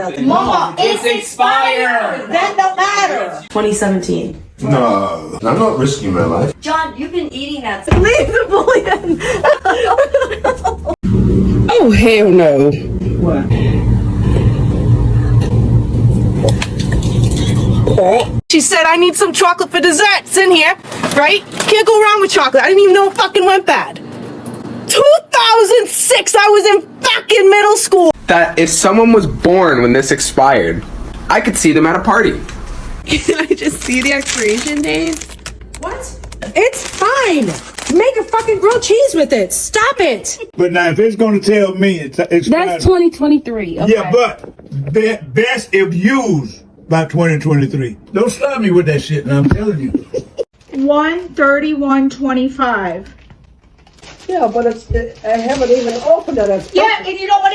nothing. Mama, it's expired. That don't matter. 2017. No, I'm not risking my life. John, you've been eating that. Leave the bullion. Oh, hell no. She said, I need some chocolate for dessert. It's in here, right? Can't go wrong with chocolate. I didn't even know it fucking went bad. 2006, I was in fucking middle school. That if someone was born when this expired, I could see them at a party. Can I just see the expiration date? What? It's fine. Make a fucking grilled cheese with it. Stop it. But now, if it's going to tell me it's That's 2023. Okay. Yeah, but best if used by 2023. Don't stop me with that shit, now I'm telling you. 131.25. Yeah, but I haven't even opened it. Yeah, and you know what?